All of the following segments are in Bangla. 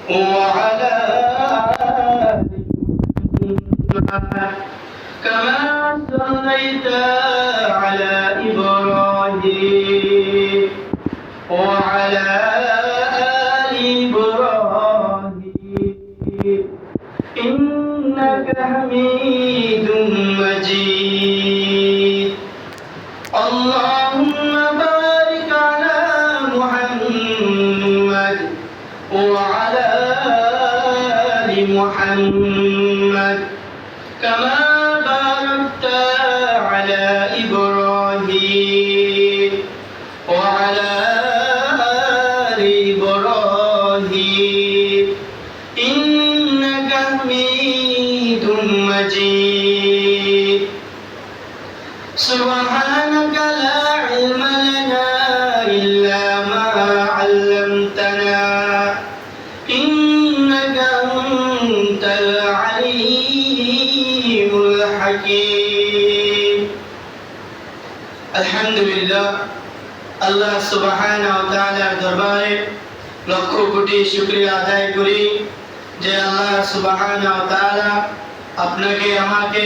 وعلى آل محمد كما صليت على إبراهيم وعلى آل إبراهيم إنك حميد مجيد اللهم بارك على محمد وعلى آل محمد كما باركت على إبراهيم وعلى آل إبراهيم إنك حميد مجيد سبحانك لا علم لنا إلا ما علمتنا إنك أنت العليم الحكيم الحمد لله আল্লাহ সুবহানাহু ওয়া তাআলার দরবারে লক্ষ কোটি শুকরিয়া আদায় করি যে আল্লাহ সুবহানাহু ওয়া তাআলা আপনাকে আমাকে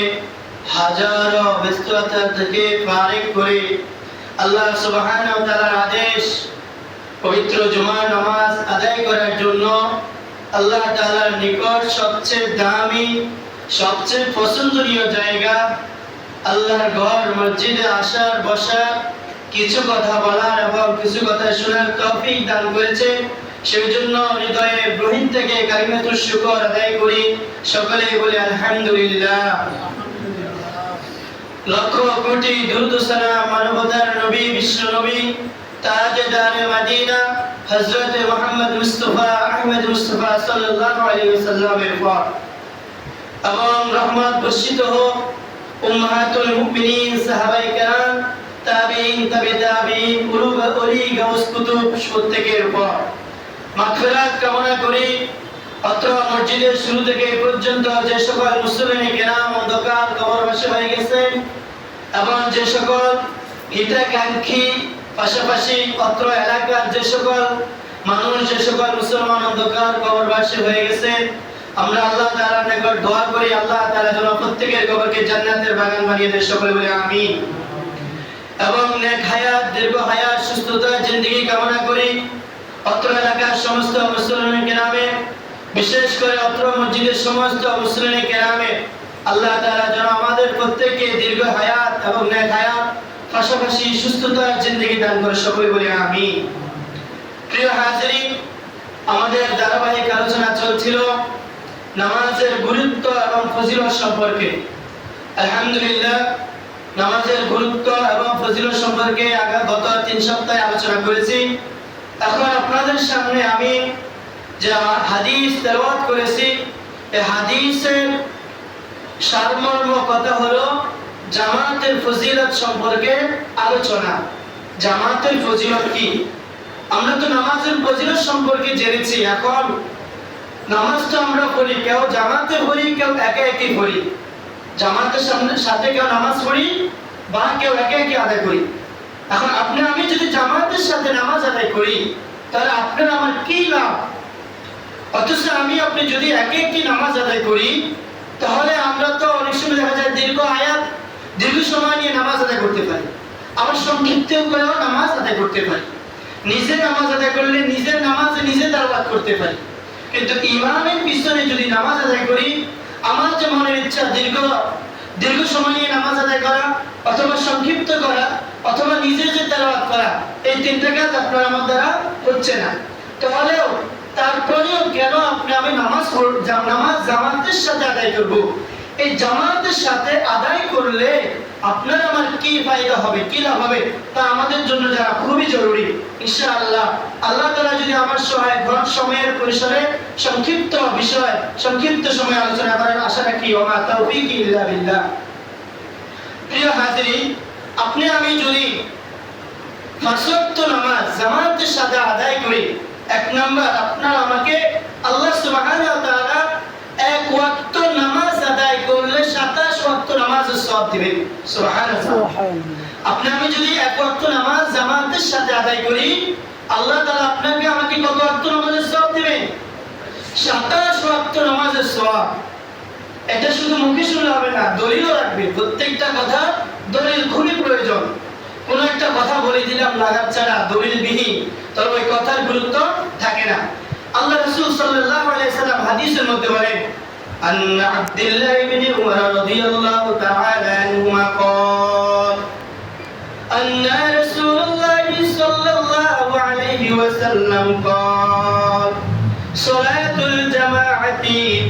হাজারো ব্যস্ততা থেকে ফারিগ করে আল্লাহ সুবহানাহু ওয়া তাআলার আদেশ পবিত্র জুমার নামাজ আদায় করার জন্য আল্লাহ তাআলার নিকট সবচেয়ে দামি সবচেয়ে পছন্দনীয় জায়গা আল্লাহর ঘর মসজিদে আসার বসার কিছু কথা বলার এবং কিছু কথা শোনার তৌফিক দান করেছে সেই জন্য হৃদয়ে গহীন থেকে কালিমাতুশ শুকর আদায় করি সকলেই বলি আলহামদুলিল্লাহ লক্ষ কোটি দরুদ সালাম মানবতার নবী বিশ্ব নবী তাজদারে মদিনা হযরত মুহাম্মদ মুস্তাফা আহমদ মুস্তাফা সাল্লাল্লাহু আলাইহি ওয়াসাল্লামের উপর এবং রহমত বর্ষিত হোক উম্মাহাতুল মুমিনিন সাহাবায়ে কেরাম তাবিঈন তাবে তাবিঈন ওলি গাউস কুতুব প্রত্যেকের উপর মাগফিরাত কামনা করি অত্র মসজিদের শুরু থেকে পর্যন্ত যে সকল মুসলিম কেরাম অন্ধকার কবরবাসী হয়ে গেছেন এবং যে সকল হিতাকাঙ্ক্ষী পাশাপাশি অত্র এলাকার যে সকল মানুষ যে সকল মুসলমান অন্ধকার কবরবাসী হয়ে গেছেন আমরা আল্লাহ তাআলার নিকট দোয়া করি আল্লাহ তাআলা যেন প্রত্যেকের কবরকে জান্নাতের বাগান বানিয়ে দেয় সকলে বলি আমিন এবং নেক হায়াত দীর্ঘ হায়াত সুস্থতা জিন্দেগি কামনা করি অত্র এলাকার সমস্ত মুসলিম কেরামে বিশেষ করে অত্র মসজিদের সমস্ত মুসলিম কেরামে আল্লাহ তাআলা যেন আমাদের প্রত্যেককে দীর্ঘ হায়াত এবং নেক হায়াত পাশাপাশি সুস্থতার জিন্দেগি দান করে সকলে বলি আমিন প্রিয় হাজিরিন আমাদের ধারাবাহিক আলোচনা চলছিল নামাজের গুরুত্ব এবং ফজিলত সম্পর্কে আলহামদুলিল্লাহ নামাজের গুরুত্ব এবং ফজিলত সম্পর্কে গত 3 সপ্তাহে আলোচনা করেছি এখন আপনাদের সামনে আমি যে হাদিস তেলাওয়াত করেছি এই হাদিসের সারমর্ম কথা হলো জামাতের ফজিলত সম্পর্কে আলোচনা জামাতের ফজিলত কি আমরা তো নামাজের ফজিলত সম্পর্কে জেনেছি এখন নামাজ তো আমরা পড়ি কেউ জামাতে পড়ি কেউ একা একাই পড়ি জামাতের সাথে কেউ নামাজ পড়ি বা কেউ একা একা আদায় করি এখন আপনি আমি যদি জামাতের সাথে নামাজ আদায় করি তাহলে আপনার আমার কি লাভ অথচ আমি আপনি যদি একা একা নামাজ আদায় করি তাহলে আমরা তো অনেক সময় দেখা যায় দীর্ঘ সময় নিয়ে নামাজ আদায় করতে পারি আবার সংক্ষিপ্ত করেও নামাজ আদায় করতে পারি নিজে নামাজ আদায় করলে নিজের নামাজে নিজে তেলাওয়াত করতে পারি কিন্তু ইমামের পিছনে যদি নামাজ আদায় করি আমার যে মনের ইচ্ছা দীর্ঘ সময় নিয়ে নামাজ আদায় করা অথবা সংক্ষিপ্ত করা অথবা নিজে যে তেলাওয়াত করা এই তিনটা কাজ আপনার আমার দ্বারা হচ্ছে না তাহলেও তারপরেও কেন আমি নামাজ জামাতের সাথে আদায় করব এই জামাতের সাথে আদায় করলে আপনার আমার কি ফায়দা হবে কি লাভ হবে তা আমাদের জন্য জানা খুবই জরুরি ইনশাআল্লাহ আল্লাহ তাআলা যদি আমার সহায় ঘর সময়ের পরিসরে সংক্ষিপ্ত সময় আলোচনা করার আশা রাখি ওয়া মা তাওফীকি ইল্লা বিল্লাহ প্রিয় হাজিরিন আপনি আমি যদি পাঁচ ওয়াক্ত নামাজ জামাতের সাথে আদায় করি এক নাম্বার আপনার আমাকে আল্লাহ সুবহানাহু ওয়া তাআলা এক ওয়াক্ত নামাজ আদায় করলে 27 ওয়াক্ত নামাজের সওয়াব দিবেন সুবহানাল্লাহ আপনি আমি যদি এক ওয়াক্ত নামাজ জামাতের সাথে আদায় করি আল্লাহ তাআলা আপনাকে আমাকে কত ওয়াক্ত নামাজের সওয়াব দিবেন 27 ওয়াক্ত নামাজের সওয়াব। এটা শুধু মুখে শুনলে হবে না, দলিলও রাখবে। প্রত্যেকটা কথা দলিল খুবই প্রয়োজন। কোন একটা কথা বলে দিলাম লাগাম ছাড়া দলিলবিহীন, তবে ওই কথার গুরুত্ব থাকে না। আল্লাহ রাসূল সাল্লাল্লাহু আলাইহি সাল্লাম হাদিসের মধ্যে বলেন, আন আব্দুল্লাহ ইবনে উমর রাদিয়াল্লাহু তাআলা আনহুমা قال أن رسول الله صلى الله عليه وسلم قال صلاة الجماعة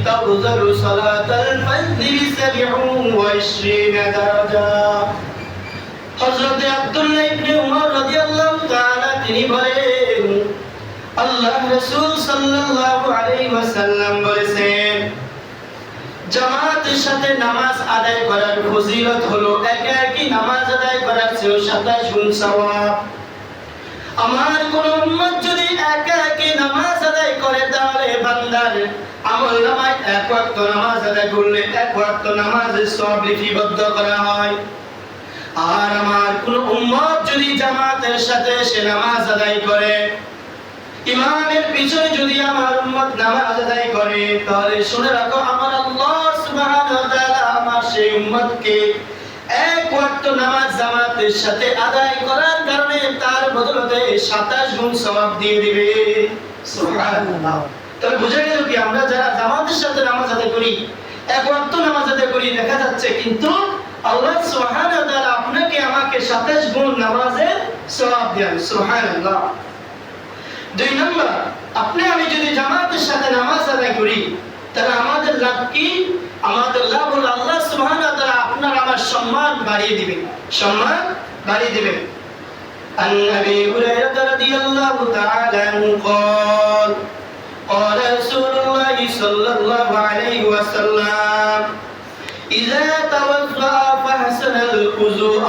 تفضل صلاة الفجر ب27 درجة। হযরত আব্দুল্লাহ ইবনে উমর রাদিয়াল্লাহু তাআলা তিনি বলেন, আল্লাহ রাসূল সাল্লাল্লাহু আলাইহি ওয়াসাল্লাম বলেছেন, জামাতের সাথে নামাজ আদায় করার ফজিলত হলো একাকী নামাজ আদায় করার চেয়ে 27 গুণ সওয়াব। আমার কোন উম্মত যদি একাকী নামাজ আদায় করে তাহলে বান্দার আমলনামায় এক ওয়াক্ত নামাজ আদায় করলে এক ওয়াক্ত নামাজের সওয়াব লিপিবদ্ধ করা হয়। আর আমার কোন উম্মত যদি জামাতের সাথে সে নামাজ আদায় করে, ইমামের পিছনে যদি আমার উম্মত নামাজ আদায় করে, তাহলে শুনে রাখো আমার আল্লাহ সুবহানাহু ওয়া তাআলা আমার সেই উম্মতকে এক ওয়াক্ত নামাজ জামাতের সাথে আদায় করার কারণে তার বদলতে 27 গুণ সওয়াব দিয়ে দিবে। সুবহানাল্লাহ। তবে বুঝা গেল কি, আমরা যারা জামাতের সাথে নামাজ আদায় করি, এক ওয়াক্ত নামাজ আদায় করি, দেখা যাচ্ছে কিন্তু আল্লাহ সুবহানাহু ওয়া তাআলা আপনাকে আমাকে 27 গুণ নামাজের সওয়াব দেন। সুবহানাল্লাহ। 2 নম্বর, আপনি আমি যদি জামাতের সাথে নামাজ আদায় করি তাহলে আমাদের লাভ কি? আমাদের লাভ হলো আল্লাহ সুবহানাহু ওয়া তাআলা আপনার আমার সম্মান বাড়িয়ে দিবেন, সম্মান বাড়িয়ে দিবেন। আন আবি হুরায়রা রাদিয়াল্লাহু তাআলা আনহু قال قال رسول الله صلى الله عليه وسلم إذا توضأ فأحسن الوضوء।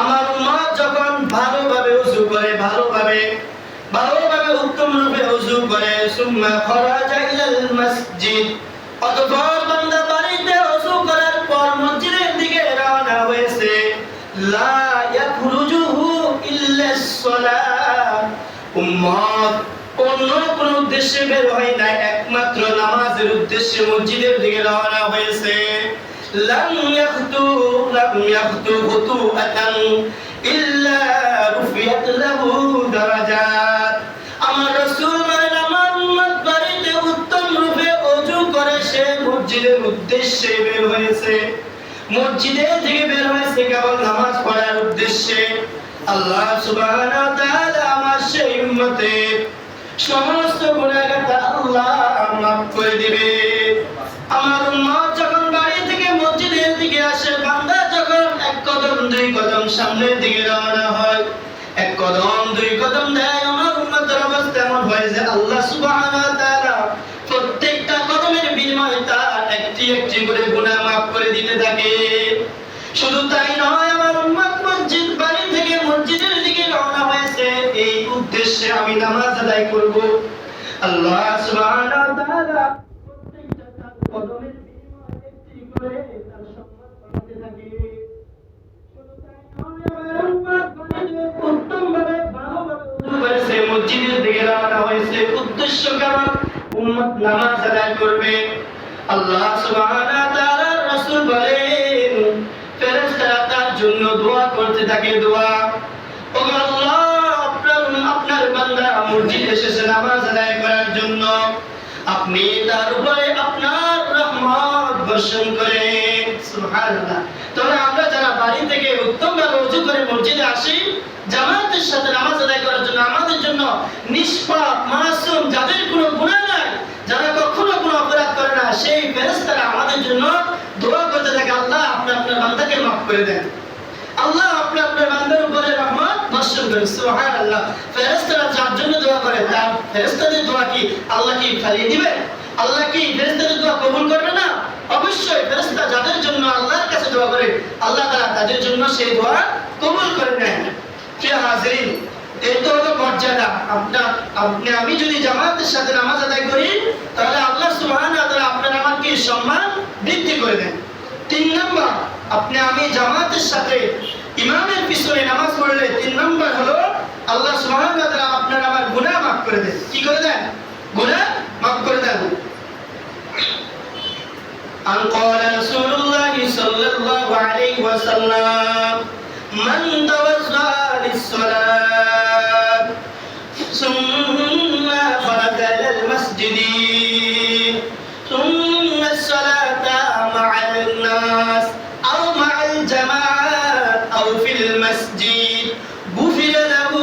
আমার উম্মত যখন ভালোভাবে ওযু করে, ভালোভাবে উত্তম রূপে ওযু করে, সুম্মা খরাজা ইলাল মসজিদ, অতঃপর বান্দা বাড়িতে ওযু করার পর মসজিদের দিকে রওনা হয়েছে, লা ইয়াখরুজুহু ইল্লা সালাত, উম্মত অন্য কোন উদ্দেশ্যে বের হয় না, একমাত্র নামাজের উদ্দেশ্যে মসজিদের দিকে রওনা হয়েছে, লাম ইয়াখতু খুতুআতান ইল্লা রুফিয়াত লাহু দারাজাত। আমার রাসূল বলেন, আমার উম্মত বাড়িতে উত্তম রূপে ওযু করে সে মসজিদের উদ্দেশ্যে বের হয়েছে, মসজিদে থেকে বের হয়েছে কেবল নামাজ পড়ার উদ্দেশ্যে, আল্লাহ সুবহানাহু ওয়া তাআলা আমার সেই উম্মতের সমস্ত গুনাহগার আল্লাহ মাফ করে দিবে। আমার উম্মত যখন বাড়ি থেকে মসজিদের দিকে আসে, বান্দা যখন এক কদম দুই কদম সামনের দিকে রওনা হয়, এক কদম দুই কদম দেয়, আমার উম্মতের অবস্থা এমন হয় যে আল্লাহ সুবহানাহু ওয়া তাআলা প্রত্যেকটা কদমের বিনিময়ে তার একটি একটি করে গুনাহ মাফ করে দিতে থাকে। শুধু তাই নয়, আমার উম্মত বাড়ি থেকে মসজিদের দিকে রওনা হয়েছে এই উদ্দেশ্যে আমি নামাজ আদায় করব, আল্লাহ সুবহানাহু ওয়া তাআলা প্রত্যেকটা কদমের বিনিময়ে একটি করে তার সম্মান বাড়াতে থাকে। শুধু তাই নয়, আমার উম্মত উত্তমভাবে ভালোভাবে ওযু করেছে, মসজিদের দিকে রওনা হয়েছে, উদ্দেশ্য কেমন? উম্মত নামাজ আদায় করবে। আল্লাহ সুবহানাহু ওয়া তাআলা রাসূল বলেন, ফেরেশতারা তার জন্য দোয়া করতে থাকে, দোয়া, ও আল্লাহ আপনার বান্দা মসজিদে এসেছে নামাজ আদায় করার জন্য, আপনি তার উপরে আপনার রহমত বর্ষণ করেন। সুবহানাল্লাহ। তাহলে আমরা যারা বাড়ি থেকে উত্তমভাবে ওযু করে মসজিদে আসি জামাতের সাথে নামাজ আদায় করার জন্য, আমাদের জন্য নিষ্পাপ মাসুম যাদের কোনো গুনাহ নাই, যারা কখনো কোনো অপরাধ করে না, সেই ফেরেশতারা আমাদের জন্য দোয়া করতে থাকে, আল্লাহ আপনি আপনার বান্দাকে মাফ করে দেন, আল্লাহ আপনি আপনার বান্দার উপরে রহমত বর্ষণ করেন। সুবহানাল্লাহ। ফেরেশতারা যার জন্য দোয়া করে, তার ফেরেশতাদের দোয়া কি আল্লাহ কি ফেলিয়ে দিবে? আল্লাহ কি ফেরেশতাদের দোয়া কবুল করবে না? অবশ্যই। ফেরেশতা যাদের জন্য আল্লাহর কাছে দোয়া করে, আল্লাহ তাআলা তাদের জন্য সেই দোয়া কবুল করে নেন। প্রিয় হাজিরিন, এই তো হলো মর্যাদা। আপনি আমি যদি জামাতের সাথে নামাজ আদায় করি তাহলে আল্লাহ সুবহানাহু ওয়া তাআলা আপনার আমাকে সম্মান বৃদ্ধি করে দেন। 3 নম্বর, আপনি আমি জামাতের সাথে ইমামের পিছনে নামাজ পড়লে 3 নম্বর হলো আল্লাহ সুবহানাহু ওয়া তাআলা আপনার আমার গুনাহ মাফ করে দেন। কি করে দেন? গুনাহ মাফ করে দেন। আন ক্বালা রাসূলুল্লাহ সাল্লাল্লাহু আলাইহি ওয়াসাল্লাম মান তাওয়াজ্জা লিস-সালাত সুম্মা ফারাগা ইলাল মাসজিদি সুম্মা আস-সালাতা মা'আল নাস আও মা'আল জামাআত আও ফিল মাসজিদ গুফিরা লাহু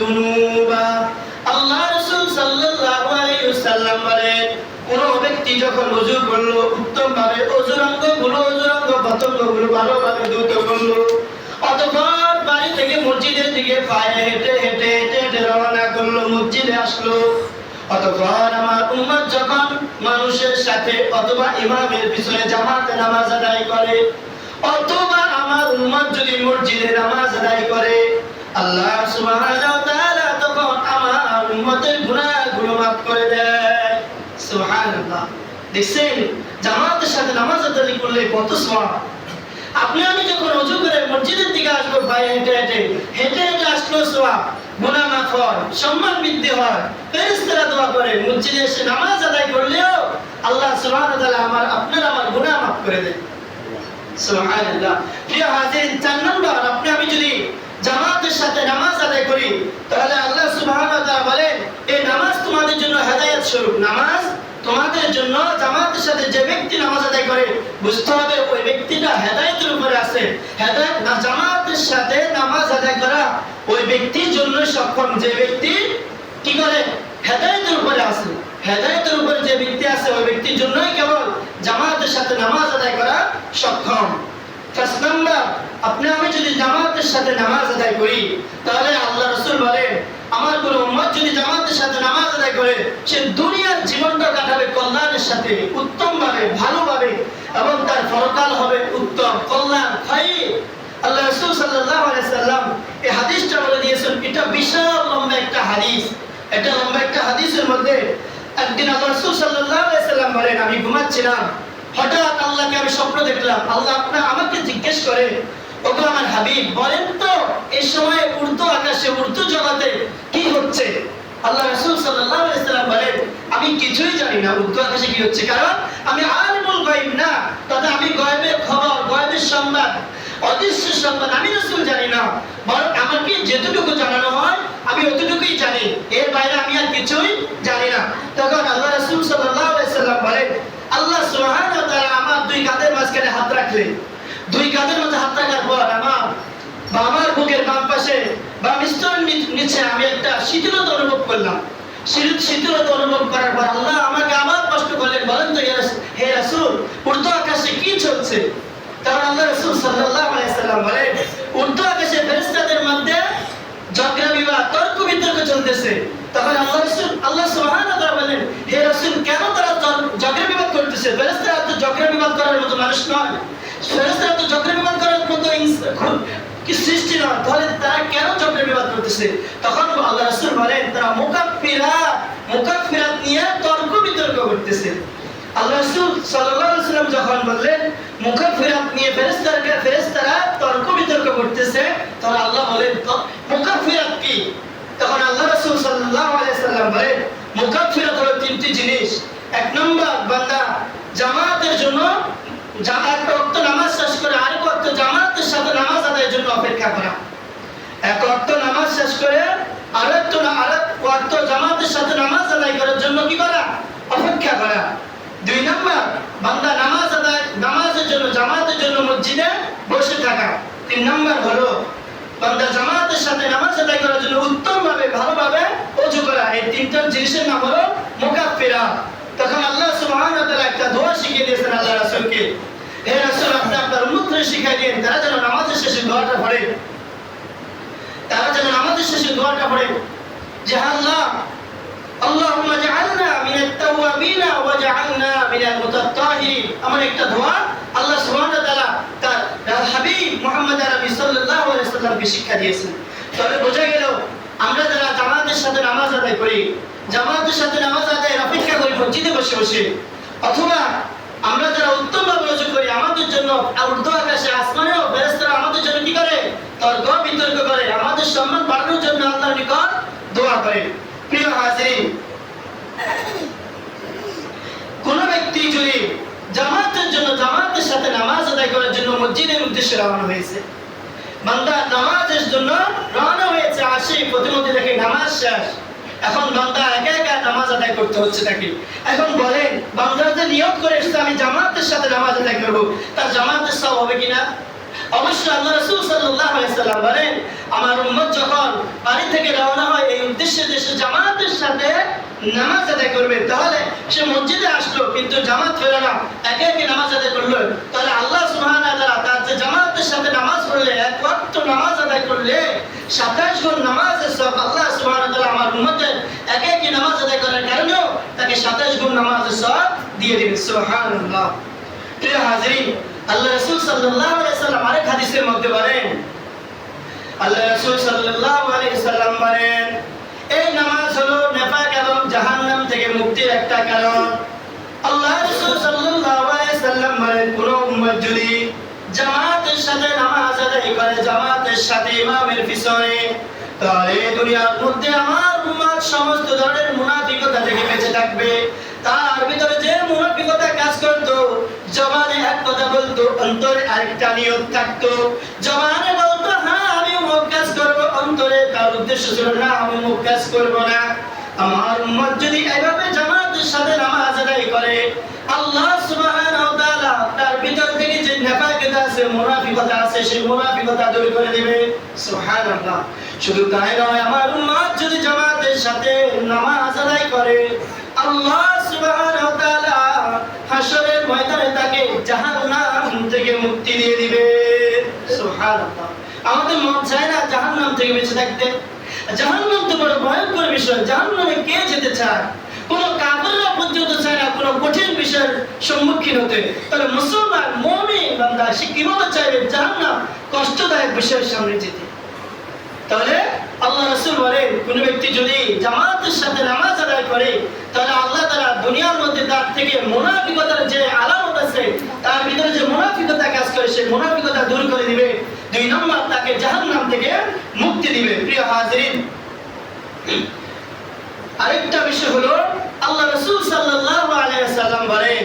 যুনুবা। আল্লাহ রাসূল সাল্লাল্লাহু আলাইহি ওয়াসাল্লাম বলেন, কোন ব্যক্তি যখন ওযু করলো, উত্তমভাবে ওযুর অঙ্গগুলো পতঙ্গগুলো ভালোভাবে ধুত করলো, অতঃপর বাড়ি থেকে মসজিদের দিকে পায়ে হেঁটে হেঁটে হেঁটে হেঁটে রওনা করলো, মসজিদে আসলো। অতঃপর আমার উম্মত যখন মানুষের সাথে অথবা ইমামের পিছনে জামাতে নামাজ আদায় করে, অথবা আমার উম্মত যদি মসজিদে নামাজ আদায় করে, আল্লাহ সুবহানাহু ওয়া তাআলা তখন আমার উম্মতের গুনাহগুলো মাফ করে দেয়। সুবহানাল্লাহ। দেখছেন জামাতের সাথে নামাজ আদায় করলে কত সওয়াব। আপনি আমি যখন ওযু করে মসজিদের দিকে আসবো, পায়ে হেঁটে হেঁটে হেঁটে হেঁটে আসলো, সওয়াব, গুনাহ মাফ হয়, সম্মান বৃদ্ধি হয়, ফেরেশতারা দোয়া করে। মসজিদে এসে নামাজ আদায় করলেও আল্লাহ সুবহানাহু ওয়া তাআলা আমার গুনাহ মাফ করে দেন। সুবহানাল্লাহ। প্রিয় হাজিরিন, 4 নম্বর, আপনি আমি যদি জামাতের সাথে নামাজ আদায় করি, তাহলে আল্লাহ সুবহানাহু ওয়া তাআলা বলেন, এই নামাজ তোমাদের জন্য হেদায়েত স্বরূপ। নামাজ তোমাদের জন্য, জামাতের সাথে যে ব্যক্তি নামাজ আদায় করে, বুঝতে হবে ওই ব্যক্তিটা হেদায়েতের উপরে আছে। হেদায়েত না, জামাতের সাথে নামাজ আদায় করা ওই ব্যক্তির জন্য সক্ষম, যে ব্যক্তি কি করে হেদায়েতের উপরে আছে। হেদায়েতের উপরে যে ব্যক্তি আছে, ওই ব্যক্তির জন্যই কেবল জামাতের সাথে নামাজ আদায় করা সক্ষম। 5 নাম্বার, আপনি আমি যদি জামাতের সাথে নামাজ আদায় করি, তাহলে আল্লাহ রাসূল বলেন, আমার কোন উম্মত যদি জামাতের সাথে নামাজ আদায় করে, সে দুনিয়ার জীবনটা কাটাবে কল্যাণের সাথে, উত্তমভাবে, ভালোভাবে, এবং তার পরকাল হবে উত্তম, কল্যাণ, খায়র। আল্লাহ রাসূল সাল্লাল্লাহু আলাইহি সাল্লাম এই হাদিসটা বলে দিয়েছেন। এটা বিশাল লম্বা একটা হাদিস। এটা লম্বা একটা হাদিসের মধ্যে একদিন আল্লাহ রাসূল সাল্লাল্লাহু আলাইহি সাল্লাম বলেন, আমি ঘুমাচ্ছিলাম, হঠাৎ আল্লাহকে আমি স্বপ্ন দেখলাম। আল্লাহ আমাকে জিজ্ঞেস করে, ওগো আমার হাবিব, বলেন তো এই সময়ে উর্দু আকাশে, উর্দু জগতে কি হচ্ছে? আল্লাহ রাসূল সাল্লাল্লাহু আলাইহি সাল্লাম বলেন, আমি কিছুই জানি না উর্দু আকাশে কি হচ্ছে, কারণ আমি আলিমুল গায়ব না, তবে আমি গায়বের খবর, গায়বের সংবাদ, অদৃশ্য সংবাদ আমি রাসূল জানি না। বরং আমাকে যেটুকু জানানো হয় আমি অতটুকুই জানি, এর বাইরে আমি আর কিছুই জানি না। তখন আল্লাহ রাসূল সাল্লাল্লাহু আলাইহি সাল্লাম বলেন, আল্লাহ সুবহানাহু ওয়া তাআলা আমার 2 কাঁধের মাঝখানে হাত রাখলেন। 2 কাঁধের মাঝে হাত রাখার পর আমার বুকের বাম পাশে বা স্তনের নিচে আমি একটা শীতলতা অনুভব করলাম। শীতলতা অনুভব করার পর আল্লাহ আমাকে আবার প্রশ্ন করলেন, বলেন তো হে রাসূল, উর্দু আকাশে কি চলছে? তখন আল্লাহ রাসূল সাল্লাল্লাহু আলাইহি সাল্লাম বলেন, উর্দু আকাশে ফেরেশতাদের মধ্যে ঝগড়া বিবাদ, তর্ক বিতর্ক চলতেছে। তখন আল্লাহ সুবহানাহু ওয়া তাআলা বলেন, হে রাসূল, কেন তারা ঝগড়া বিবাদ করতেছে? ফেরেশতারা তো ঝগড়া বিবাদ করার মতো মানুষ নয়, ফেরেশতারা তো ঝগড়া বিবাদ করার মতো কি সৃষ্টি নয়, তাহলে তারা কেন ঝগড়া বিবাদ করতেছে? তখন আল্লাহ রাসূল বলেন, তারা মুকাফফিরাত নিয়ে তর্ক বিতর্ক করতেছে। আল্লাহ রাসূল সাল্লাল্লাহু আলাইহি ওয়াসাল্লাম যখন বললেন মুকাফফিরাত নিয়ে ফেরেশতারা তর্ক বিতর্ক করতেছে, তখন আল্লাহ বলেন, মুকাফফিরাত কি? তখন আল্লাহ রাসূল সাল্লাল্লাহু আলাইহি ওয়াসাল্লাম বলেন, মুকাফফিরাত হলো 3টি জিনিস। 1 নম্বর, বান্দা জামাতের জন্য এক ওয়াক্ত নামাজ শেষ করে আরেক ওয়াক্ত জামাতের সাথে নামাজ আদায়ের জন্য অপেক্ষা করা। এক ওয়াক্ত নামাজ শেষ করে আরেক ওয়াক্ত জামাতের সাথে নামাজ আদায় করার জন্য কি করা? অপেক্ষা করা। 2 নম্বর, বান্দা নামাজের জন্য, জামাতের জন্য মসজিদে বসে থাকা। 3 নম্বর হলো বান্দা জামাতের সাথে নামাজ আদায় করার জন্য উত্তমভাবে, ভালোভাবে ওযু করা। এই 3টা জিনিসের নাম হলো মুকাফফিরাত। তখন আল্লাহ সুবহানাহু ওয়া তাআলা একটা দোয়া শিখিয়ে দিয়েছেন আল্লাহ রাসূলকে, হে রাসূল, আপনি আপনার উম্মতকে শিখিয়ে দিন, তারা যেন নামাজের শেষে দোয়াটা পড়ে, যে আল্লাহ, আল্লাহুম্মা জাআলনা মিনাত তাওয়াবিনা ওয়া জাআলনা মিনাল মুতাত্তাহিরিন। আমার একটা দোয়া আল্লাহ সুবহানাহু ওয়া তাআলা তার হাবিব মুহাম্মদ আরবি সাল্লাল্লাহু আলাইহি সাল্লামকে শিক্ষা দিয়েছেন। তবে বোঝা গেল আমরা যারা জামাতের সাথে নামাজ আদায় করি, জামাতের সাথে নামাজ আদায়ের অপেক্ষা করি মসজিদে বসে বসে, অথবা আমরা যারা উত্তমভাবে ওযু করি, আমাদের জন্য উর্দু আকাশে, আসমানেও ফেরেশতারা আমাদের জন্য কি করে? তর্ক বিতর্ক করে, আমাদের সম্মান বাড়ানোর জন্য আল্লাহর নিকট দোয়া করে। প্রিয় হাজিরিন, কোন ব্যক্তি যদি জামাতের আদায় করার জন্য মসজিদের উদ্দেশ্যে রওনা হয়েছে। বান্দা নামাজের জন্য রওনা হয়েছে, আসি প্রতিমধ্যে দেখে নামাজ শেষ। এখন বান্দা একা একা নামাজ আদায় করতে হচ্ছে তাকে। এখন বলেন, বান্দা যে নিয়ত করে এসেছে আমি জামাতের সাথে নামাজ আদায় করব, তার জামাতের সওয়াব হবে কিনা? অবশ্যই। আল্লাহ রাসূল সাল্লাল্লাহু আলাইহি সাল্লাম বলেন, আমার উম্মত যখন বাড়ি থেকে রওনা হয় এই উদ্দেশ্যে যে সে জামাতের সাথে নামাজ আদায় করবে, তাহলে সে মসজিদে আসলো কিন্তু জামাত হলো না, একা একা নামাজ আদায় করলো, তাহলে আল্লাহ সুবহানাহু ওয়া তাআলা তার যে জামাতের সাথে নামাজ পড়লে, এক ওয়াক্ত নামাজ আদায় করলে 27 গুণ নামাজের সওয়াব আল্লাহ সুবহানাহু ওয়া তাআলা আমার উম্মতের একা একা নামাজ আদায় করার কারণেও তাকে 27 গুণ নামাজের সওয়াব দিয়ে দিবেন। সুবহানাল্লাহ। প্রিয় হাজিরিন, আল্লাহ রাসূল সাল্লাল্লাহু আলাইহি সাল্লাম আরেক হাদিসের মধ্যে বলেন, আল্লাহ রাসূল সাল্লাল্লাহু আলাইহি সাল্লাম বলেন, এই নামাজ হলো নেফাক এবং জাহান্নাম থেকে মুক্তির একটা কারণ। আল্লাহ রাসূল সাল্লাল্লাহু আলাইহি সাল্লাম বলেন, কোন উম্মত যদি জামাতের সাথে নামাজ আদায় করে, জামাতের সাথে ইমামের পিছনে, তাহলে দুনিয়ার মধ্যে আমার উম্মত সমস্ত ধরনের মুনাফিকতা থেকে বেঁচে থাকবে। তার ভিতরে যে মুনাফিকতা কাজ করত, জবানে এক কথা বলতো, অন্তরে আরেকটা নিয়ত থাকতো। জবানে বলতো হ্যাঁ আমি অমুক কাজ করব, অন্তরে তার উদ্দেশ্য ছিল না আমি অমুক কাজ করব না। আমার উম্মত যদি এইভাবে জামাতের সাথে নামাজ আদায় করে, আল্লাহ সুবহানাহু ওয়া তাআলা তার ভিতর থেকে যে নেফাকিয়ত আছে, মুনাফিকতা আছে, সেই মুনাফিকতা দূর করে দিবে। সুবহানাল্লাহ। শুধু তাই নয়, আমার উম্মত যদি জামাতের সাথে নামাজ আদায় করে, আল্লাহ সুবহানাহু ওয়া তাআলা হাশরের ময়দানে তাকে জাহান্নাম থেকে মুক্তি দিয়ে দিবে। সুবহানাল্লাহ। আমাদের মন চায় না জাহান্নাম থেকে বেঁচে থাকতে? জাহান্নাম তো বড় ভয়ঙ্কর বিষয়। জাহান্নামে কে যেতে চায়? কোন কাফেররা পর্যন্ত চায় না কোন কঠিন বিষয়ের সম্মুখীন হতে। তাহলে মুসলমান মুমিন বান্দা সে কিভাবে চাইবে জাহান্নাম কষ্টদায়ক বিষয়ের সামনে যেতে? তাহলে আল্লাহ রাসূল বলেন, কোন ব্যক্তি যদি জামাতের সাথে নামাজ আদায় করে, তাহলে আল্লাহ তাআলা দুনিয়ার মধ্যে তার থেকে মুনাফিকতার যে আলামত আছে, তার ভিতরে যে মুনাফিকতা কাজ করে, সেই মুনাফিকতা দূর করে দিবে। 2 নম্বর, তাকে জাহান্নাম থেকে মুক্তি দিবে। প্রিয় হাজিরিন, আরেকটা বিষয় হলো আল্লাহ রাসূল সাল্লাল্লাহু আলাইহি ওয়াসাল্লাম বলেন,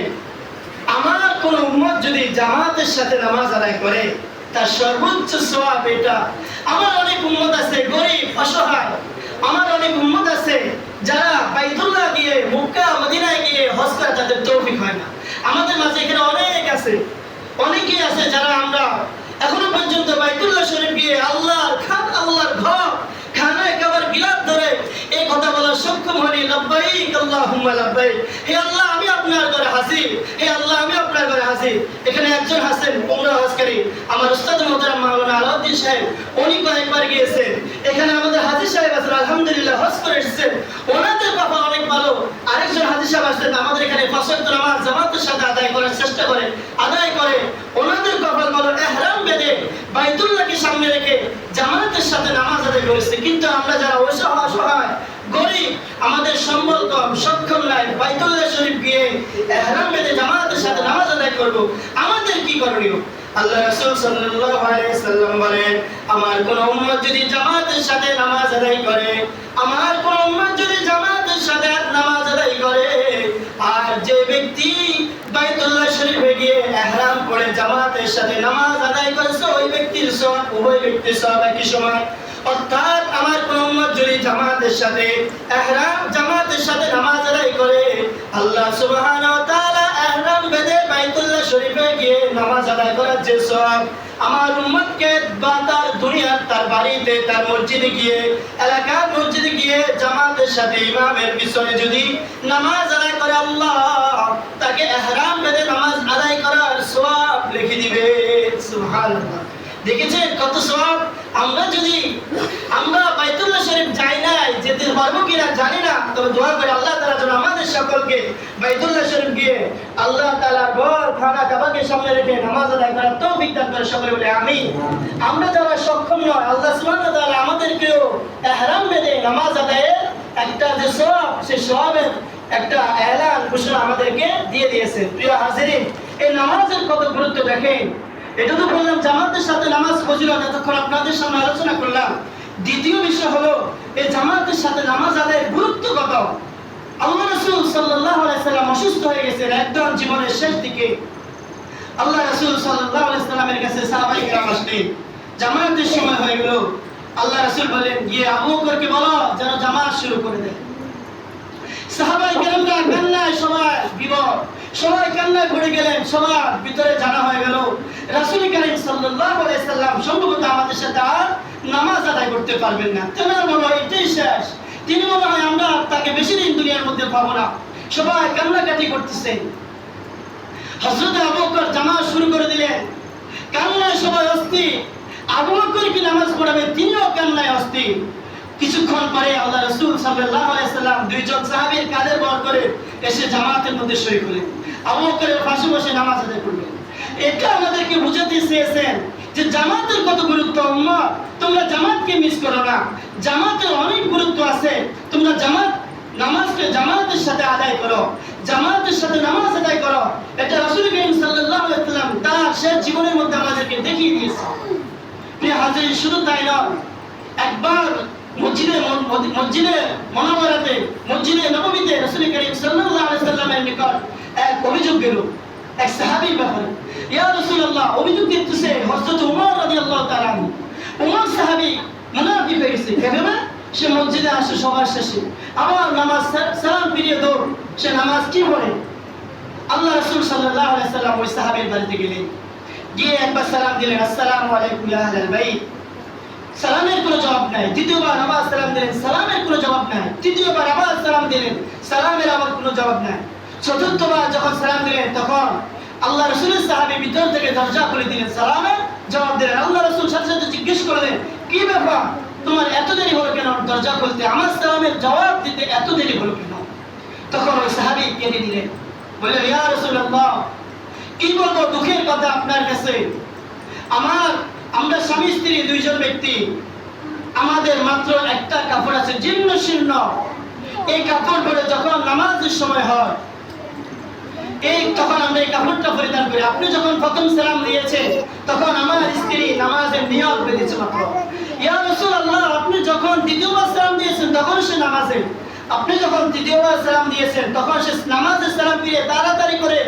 আমার কোন উম্মত যদি জামাতের সাথে নামাজ আদায় করে, তার সর্বোচ্চ সওয়াব এটা। আমার অনেক উম্মত আছে গরীব অসহায়, আমার অনেক উম্মত আছে যারা বাইতুল্লাহ গিয়ে, মক্কা মদিনায় গিয়ে হজ করে তাদের তৌফিক হয় না। আমাদের মাঝে এখানে অনেক আছে, অনেকেই আছে যারা আমরা এখনো পর্যন্ত বাইতুল্লাহ শরীফ গিয়ে আল্লাহর ঘর খানায় কাবার বিলাত ধরে এই কথা বলা সক্ষম হয়নি। লাব্বাইক আল্লাহুম্মা লাব্বাইক, হে আল্লাহ আমি আপনার ঘরে হাজির, হে আল্লাহ আমি আপনার ঘরে হাজির। এখানে একজন আছেন উমরা হজকারী, আমার উস্তাদ মুহতারাম মাওলানা আলাউদ্দিন সাহেব, উনি কয়েকবার গিয়েছেন। এখানে আমাদের হাজী সাহেব আছেন, আলহামদুলিল্লাহ হজ করে এসেছেন, ওনাদের কপাল অনেক ভালো। আরেকজন হাজী সাহেব আসেন, আমাদের এখানে 5 ওয়াক্ত নামাজ জামাতের সাথে আদায় করার চেষ্টা করে, আদায় করে, ওনাদের কপাল ভালো। ইহরাম বেঁধে বাইতুল্লাহকে সামনে রেখে জামাতের সাথে নামাজ আদায় করেছে। কিন্তু আমরা যারা অসহায় গরীব, আমাদের সম্বল কম, সক্ষম নাই বাইতুল্লাহ শরীফ গিয়ে ইহরাম বেঁধে জামাতের সাথে নামাজ আদায় করব, আমাদের কি করণীয়? আল্লাহ রাসূল সাল্লাল্লাহু আলাইহি সাল্লাম বলেন, আমার কোন উম্মত যদি জামাতের সাথে নামাজ আদায় করে, আমার কোন উম্মত যদি জামাতের সাথে নামাজ আদায় করে, আর যে ব্যক্তি বাইতুল্লাহ শরীফে গিয়ে ইহরাম পরে জামাতের সাথে নামাজ আদায় করেছে, ওই ব্যক্তির সওয়াব উভয় ব্যক্তির সওয়াব একই সমান। অর্থাৎ আমার কোন উম্মত যদি জামাতের সাথে জামাতের সাথে নামাজ আদায় করে, আল্লাহ সুবহানাহু ওয়া তাআলা ইহরাম বেঁধে বাইতুল্লাহ শরীফে গিয়ে নামাজ আদায় করার যে সওয়াব, আমার উম্মতকে বা তার দুনিয়ার তার বাড়িতে তার মসজিদে গিয়ে এলাকার মসজিদে গিয়ে জামাতের সাথে ইমামের পিছনে যদি নামাজ আদায় করে, আল্লাহ তাকে ইহরাম বেঁধে নামাজ আদায় করার সওয়াব লিখে দিবে। সুবহানাল্লাহ। দেখেছেন কত সওয়াব? আমরা বাইতুল্লাহ শরীফ যাই নাই, যেতে পারবো কিনা জানি না, তবে দোয়া করে আল্লাহ তাআলা যেন আমাদের সকলকে বাইতুল্লাহ শরীফ গিয়ে আল্লাহ তাআলার ঘর খানা কাবাকে সামনে রেখে নামাজ আদায় করার তৌফিক দান করে, সকলে বলে আমিন। আমরা যারা সক্ষম নয়, আল্লাহ সুবহানাহু ওয়া তাআলা আমাদেরকেও ইহরাম বেঁধে নামাজ আদায়ের একটা যে সওয়াব, সেই সওয়াবের একটা এলান ঘোষণা আমাদেরকে দিয়ে দিয়েছেন। প্রিয় হাজিরিন, এই নামাজের কত গুরুত্ব দেখেন। এটা তো বললাম জামাতের সাথে নামাজ ফজিলত, এতক্ষণ আপনাদের সামনে আলোচনা করলাম। দ্বিতীয় বিষয় হলো এই জামাতের সাথে নামাজ আদায়ের গুরুত্ব কত। আল্লাহ রাসূল সাল্লাল্লাহু আলাইহি সাল্লাম অসুস্থ হয়ে গেছেন একদম জীবনের শেষ দিকে। আল্লাহ রাসূল সাল্লাল্লাহু আলাইহি সাল্লামের কাছে সাহাবায়ে কেরাম আসলেন। জামাতের সময় হয়ে গেল। আল্লাহ রাসূল বলেন, গিয়ে আবু বকরকে বলো যেন জামাত শুরু করে দেয়। সাহাবায়ে কেরামরা কান্নায় সবাই বিভোর, সবাই কান্নায় পড়ে গেলেন। সবার ভিতরে জানা হয়ে গেল রাসূল করিম সাল্লাল্লাহু আলাইহি সাল্লাম সম্ভবত আমাদের সাথে আর নামাজ আদায় করতে পারবেন না। তেনার মনে হয় এটাই শেষ, তিনি মনে হয় আমরা তাকে বেশি দিন দুনিয়ার মধ্যে পাবো না। সবাই কান্নাকাটি করতেছেন। হযরত আবু বকর জামাত শুরু করে দিলেন। কান্নায় সবাই অস্থির। আবু বকর কি নামাজ পড়াবে, তিনিও কান্নায় অস্থির। কিছুক্ষণ পরে আল্লাহ রাসূল সাল্লাল্লাহু আলাইহি সাল্লাম দুইজন সাহাবীর কাঁধে ভর করে এসে জামাতের মধ্যে শরীক হলেন। আবু বকরের পাশে বসে নামাজ আদায় করলেন। এটা আমাদেরকে বুঝাতে চেয়েছেন যে জামাতের কত গুরুত্ব। উম্মাহ, তোমরা জামাতকে মিস করো না। জামাতের অনেক গুরুত্ব আছে। তোমরা নামাজকে জামাতের সাথে আদায় করো, জামাতের সাথে নামাজ আদায় করো। এটা রাসূল করিম সাল্লাল্লাহু আলাইহি সাল্লাম তার শেষ জীবনের মধ্যে আমাদেরকে দেখিয়ে দিয়েছেন। প্রিয় হাজির, শুধু তাই নয়, একবার মসজিদে মুনাওয়ারাতে, মসজিদে নববীতে রাসূল করিম সাল্লাল্লাহু আলাইহি সাল্লামের নিকট এক অভিযোগ গেল এক সাহাবীর ব্যাপারে। ইয়া রাসূলুল্লাহ, অভিযোগ দিতেছে হযরত ওমর রাদিয়াল্লাহু তাআলা আনহু। ওমর সাহাবী মুনাফিক হয়ে গেছে। কিভাবে? সে মসজিদে আসে সবার শেষে, আবার নামাজ সালাম ফিরিয়ে দৌড়। সে নামাজ কি পড়ে? আল্লাহ রাসূল সাল্লাল্লাহু আলাইহি সাল্লাম ওই সাহাবীর বাড়িতে গেলেন। গিয়ে একবার সালাম দিলেন, আসসালামু আলাইকুম ইয়া আহলাল বাইত। সালামের কোনো জবাব নাই। দ্বিতীয়বার আবার সালাম দিলেন, সালামের কোনো জবাব নাই। তৃতীয়বার আবার সালাম দিলেন, সালামের আবার কোনো জবাব নাই। চতুর্থবার যখন সালাম দিলেন, তখন আল্লাহ রাসূলের সাহাবী ভিতর থেকে দরজা খুলে দিলেন, সালামের জবাব দিলেন। আল্লাহ রাসূল সাথে সাথে জিজ্ঞেস করলেন, কি ব্যাপার, তোমার এত দেরি হলো কেন দরজা খুলতে? আমার সালামের জবাব দিতে এত দেরি হলো কেন? তখন ওই সাহাবী কেঁদে দিলেন, বললেন, ইয়া রাসূলুল্লাহ, কি বলবো দুঃখের কথা আপনার কাছে। আমরা স্বামী স্ত্রী দুইজন ব্যক্তি, আমাদের মাত্র একটা কাপড় আছে, জীর্ণ শীর্ণ। এই কাপড় পরে যখন নামাজের সময় হয়, তখন আমরা এই কাপড়টা পরিধান করি। আপনি যখন প্রথম সালাম দিয়েছেন, তখন আমার স্ত্রী নামাজের নিয়ত বেঁধেছে মাত্র। ইয়া রাসূলুল্লাহ, আপনি যখন দ্বিতীয়বার সালাম দিয়েছেন, তখন সে নামাজে। আপনি যখন তৃতীয়বার সালাম দিয়েছেন, তখন সে নামাজের সালাম ফিরে তাড়াতাড়ি করে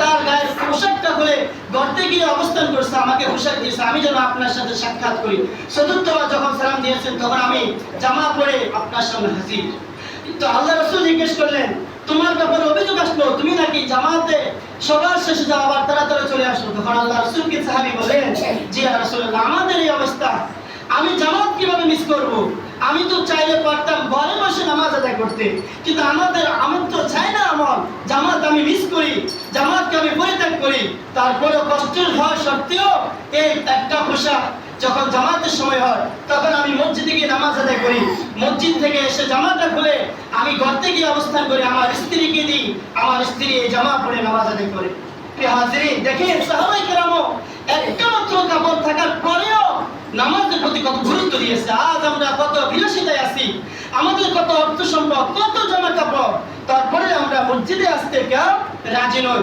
তার গায়ের পোশাকটা খুলে গর্তে গিয়ে অবস্থান করছে, আমাকে পোশাক দিয়েছে, আমি যেন আপনার সাথে সাক্ষাৎ করি। চতুর্থবার যখন সালাম দিয়েছেন, তখন আমি জামা পরে আপনার সামনে হাজির। তো আল্লাহ রাসূল জিজ্ঞেস করলেন, তোমার ব্যাপারে অভিযোগ আসলো, তুমি নাকি জামাতে সবার শেষে যাও, আবার তাড়াতাড়ি চলে আসো। তখন আল্লাহ রাসূলকে সাহাবী বলেন, জি ইয়া রাসূলুল্লাহ, আমাদের এই অবস্থা, আমি জামাত কিভাবে মিস করব? আমি তো চাইলে পারতাম ঘরে বসে নামাজ আদায় করতে, কিন্তু আমার তো চাই না আমল জামাত আমি মিস করি, জামাতকে আমি পরিত্যাগ করি। তারপরে কষ্টের হওয়া সত্ত্বেও এই একটা পোশাক যখন জামাতের সময় হয়, তখন আমি মসজিদে গিয়ে নামাজ আদায় করি। মসজিদ থেকে এসে জামাটা খুলে আমি ঘরতে গিয়ে অবস্থান করি, আমার স্ত্রীকে দিই, আমার স্ত্রী এই জামা পরে নামাজ আদায় করে। প্রিয় হাজিরিন, দেখেন সাহাবায়ে কেরামও একটা মাত্র কাপড় থাকার পরেও নামাজের প্রতি কত গুরুত্ব দিয়েছে। আজ আমরা কত বিলাসিতায় আছি, আমাদের কত অর্থ সম্পদ, কত জামা কাপড়, তারপরে আমরা মসজিদে আসতে কেউ রাজি নই।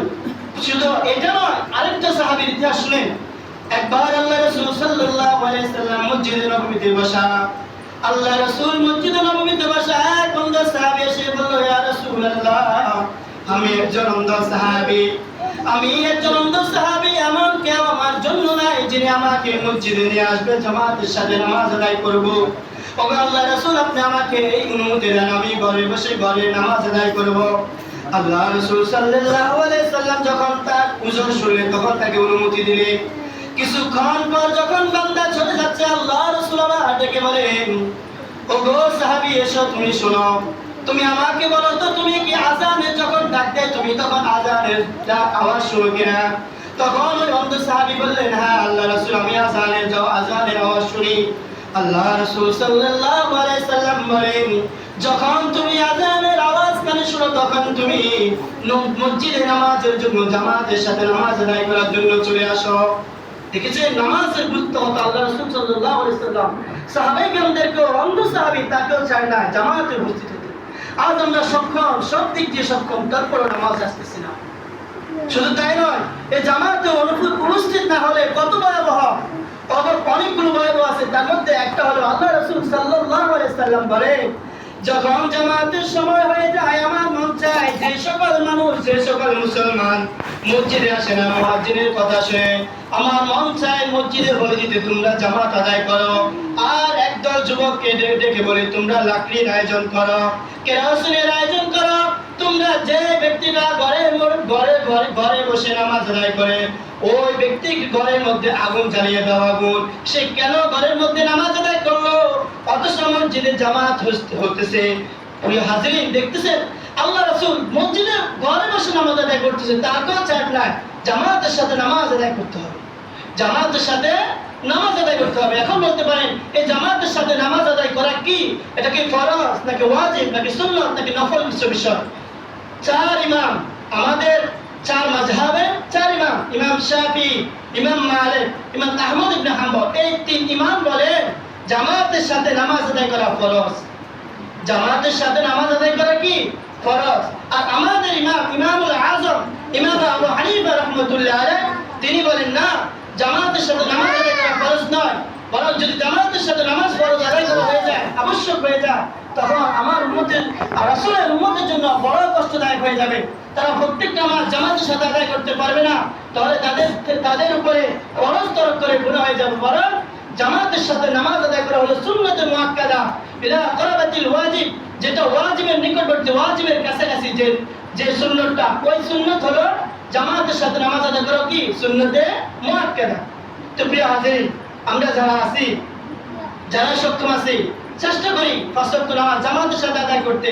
শুধু এটা নয়, আরেকটা সাহাবীর ইতিহাস শুনেন। একবার আল্লাহ রাসূল সাল্লাল্লাহু আলাইহি সাল্লাম মসজিদে নববীতে বসা, আল্লাহ রাসূল মসজিদে নববীতে বসা, এক অন্ধ সাহাবী এসে বলল, ইয়া রাসূলুল্লাহ, আমি একজন অন্ধ সাহাবী, এমন কেউ আমার জন্য নাই যিনি আমাকে মসজিদে নিয়ে আসবে, জামাতের সাথে নামাজ আদায় করব। ওগো আল্লাহ রাসূল, আপনি আমাকে এই অনুমতি দেন, আমি ঘরে বসে নামাজ আদায় করব। আল্লাহ রাসূল সাল্লাল্লাহু আলাইহি সাল্লাম যখন তার উযর শুনলেন, তখন তাকে অনুমতি দিলেন। কিছুক্ষণ পর যখন বান্দা চলে যাচ্ছে, আল্লাহ রাসূল আবার ডেকে বলেন, ওগো সাহাবী, এসো, তুমি শোনো, তুমি আমাকে বলো তো, তুমি কি আযানের যখন ডাক দেয়, তুমি তখন আযানের আওয়াজ শুনো কিনা? তখন ওই অন্ধ সাহাবী বললেন, হ্যাঁ আল্লাহ রাসূল, আমি আযানের আওয়াজ শুনি। আল্লাহ রাসূল সাল্লাল্লাহু আলাইহি সাল্লাম বলেন, যখন তুমি আযানের আওয়াজ কানে শুনো, তখন তুমি মসজিদে নামাজের জন্য জামাতের সাথে নামাজ আদায় করার জন্য চলে আসো। দেখেছেন নামাজের গুরুত্ব কত। আল্লাহ রাসূল সাল্লাল্লাহু আলাইহি সাল্লাম সাহাবায়ে কেরামদেরকে, অন্ধ সাহাবী তাকেও চায় না জামাতে উপস্থিত হতে। আজ আমরা সক্ষম, সব দিক দিয়ে সক্ষম, তারপরে নামাজ আসতেছি না। শুধু তাই নয়, এই জামাতে উপস্থিত না হলে কত ভয়াবহ, অনেকগুলো ভয়াবহ আছে। তার মধ্যে একটা হলো আল্লাহ রাসূল সাল্লাল্লাহু আলাইহি সাল্লাম বলেন, যখন জামাতের সময় হয়ে যায় আমার মন চায় যে সকল মানুষ যে সকল মুসলমান মসজিদে আসে না মুয়াজ্জিনের কথা শুনে আমার মন চায় মসজিদে বলে দিতে তোমরা জামাত আদায় করো। আর একদল যুবককে ডেকে বলে তোমরা লাকড়ির আয়োজন করো, কেরোসিনের আয়োজন করো। তোমরা যে ব্যক্তিটা ঘরে বসে নামাজ আদায় করে ওই ব্যক্তি ঘরের মধ্যে আগুন জ্বালিয়ে দাও আগুন। সে কেন ঘরের মধ্যে নামাজ আদায় করলো? অথচ মসজিদে জামাত হতেছে। প্রিয় হাজিরিন, দেখতেছেন আল্লাহ রাসূল মসজিদে ঘরে বসে নামাজ আদায় করতেছে, তাকেও চাপ নাই জামাতের সাথে নামাজ আদায় করতে হবে, জামাতের সাথে নামাজ আদায় করতে হবে। এখন বলতে পারেন এই জামাতের সাথে নামাজ আদায় করা কি? এটা কি ফরজ নাকি ওয়াজিব নাকি সুন্নাত নাকি নফল বিষয়? চার ইমাম, আমাদের চার মাযহাবের চার ইমাম, ইমাম শাফি, ইমাম মালিক, ইমাম আহমদ ইবনে হাম্বল, এই তিন ইমাম বলেন জামাতের সাথে নামাজ আদায় করা ফরজ। জামাতের সাথে নামাজ আদায় করা কি? ফরজ। আর আমাদের ইমাম ইমামুল আযম ইমাম আবু হানিফা রাহমাতুল্লাহ আলাইহি তিনি বলেন না, জামাতের সাথে নামাজ আদায় করা ফরজ নয়, বরং যদি জামাতের সাথে নামাজ ফরজ আদায় করা হয়ে যায়, আবশ্যক হয়ে যায়, তখন আমার উম্মতের আর রাসূলের উম্মতের জন্য বড় কষ্টদায়ক হয়ে যাবে। তারা প্রত্যেকটা নামাজ জামাতের সাথে আদায় করতে পারবে না, তাহলে তাদের উপরে ফরজ তরক করে গুনাহ হয়ে যাবে। বরং জামাতের সাথে নামাজ আদায় করা হলো সুন্নাতে মুআক্কাদা ইলা করাবাতিল ওয়াজিব, যেটা ওয়াজিবের নিকটবর্তী, ওয়াজিবের কাছাকাছি যে সুন্নতটা, ওই সুন্নত হলো জামাতের সাথে নামাজ আদায় করা কি? সুন্নতে মুআক্কাদা। তো প্রিয় হাজিরিন, আমরা যারা আছি, যারা সক্ষম আছি, চেষ্টা করি পাঁচ ওয়াক্ত নামাজ জামাতের সাথে আদায় করতে।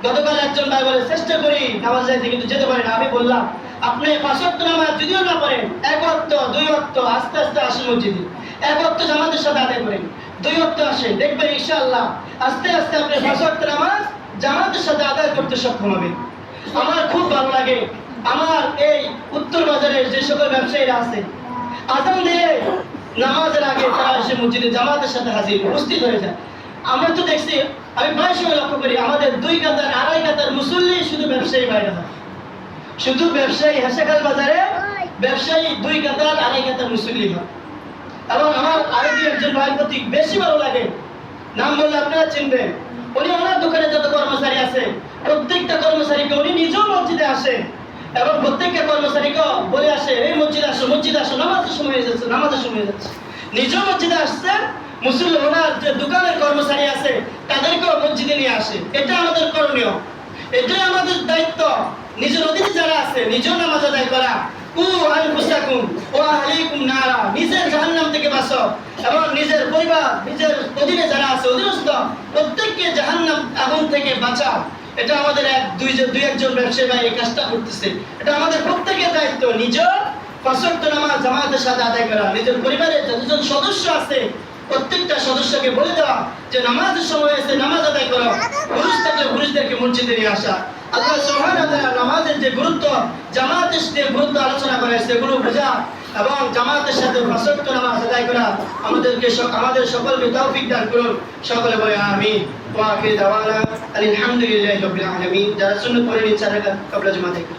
গতকাল একজন ভাই বলে চেষ্টা করি নামাজ যাইতে, কিন্তু যেতে পারি না। আমি বললাম আপনি পাঁচ ওয়াক্ত নামাজ যদিও না পড়েন, এক ওয়াক্ত দুই ওয়াক্ত আস্তে আস্তে আসেন মসজিদে, এক ওয়াক্ত জামাতের সাথে আদায় করেন, দুই ওয়াক্ত আসেন, দেখবেন ইনশাআল্লাহ আস্তে আস্তে আপনি পাঁচ ওয়াক্ত নামাজ জামাতের সাথে আদায় করতে সক্ষম হবেন। আমার খুব ভালো লাগে আমার এই উত্তর বাজারের যে সকল ব্যবসায়ীরা আছে, আযান দিয়ে নামাজের আগে তারা এসে মসজিদে জামাতের সাথে হাজির উপস্থিত হয়ে যায়। আমরা তো দেখছি, আমি প্রায় সময় লক্ষ্য করি আমাদের দুই কাতার আড়াই কাতার মুসল্লি শুধু ব্যবসায়ী বাইরে হয়, শুধু ব্যবসায়ী হাসেখাল বাজারে ব্যবসায়ী দুই কাতার আড়াই কাতার মুসল্লি হয়। এবং আমার আরেকটি একজন ভাইয়ের প্রতি বেশি ভালো লাগে, নাম বললে আপনারা চিনবেন। উনি ওনার দোকানে যত কর্মচারী আছে প্রত্যেকটা কর্মচারীকে উনি নিজেও মসজিদে আসে এবং প্রত্যেকটা কর্মচারীকে বলে আসে এই মসজিদে আসো, নামাজের সময় হয়ে যাচ্ছে। নিজেও মসজিদে আসছে, মুসল্লি ওনার যে দোকানের কর্মচারী আছে তাদেরকেও মসজিদে নিয়ে আসে। এটা আমাদের করণীয়, এটাই আমাদের দায়িত্ব। নিজের অধীনে যারা আছে নিজেও নামাজ আদায় করা। নিজের জাহান্নাম থেকে বাঁচো এবং নিজের পরিবার, নিজের অধীনে যারা আছে অধীনস্থ প্রত্যেককে জাহান্নাম আগুন থেকে বাঁচাও। এটা আমাদের দুই একজন ব্যবসায়ী ভাই এই কাজটা করতেছে। এটা আমাদের প্রত্যেকের দায়িত্ব, নিজের পাঁচ ওয়াক্ত নামাজ জামাতের সাথে আদায় করা। নিজের পরিবারের যতজন সদস্য আছে প্রত্যেকটা সদস্যকে বলে দেওয়া যে নামাজের সময় এসে নামাজ আদায় করো, পুরুষ থাকলে পুরুষদেরকে মসজিদে নিয়ে আসা। আল্লাহ সুবহানাহু ওয়া তাআলা নামাজের যে গুরুত্ব, জামাতের যে গুরুত্ব আলোচনা করে সেগুলো বোঝা এবং জামাতের সাথে পাঁচ ওয়াক্ত নামাজ আদায় করা আমাদের সকলকে তৌফিক দান করুন। সকলে বলে আমিন। ওয়া আখিরু দাওয়ানা আলহামদুলিল্লাহি রাব্বিল আলামিন। যারা সুন্নাত পড়েন ইনশাআল্লাহ ক্বাবলা জুমা থেকে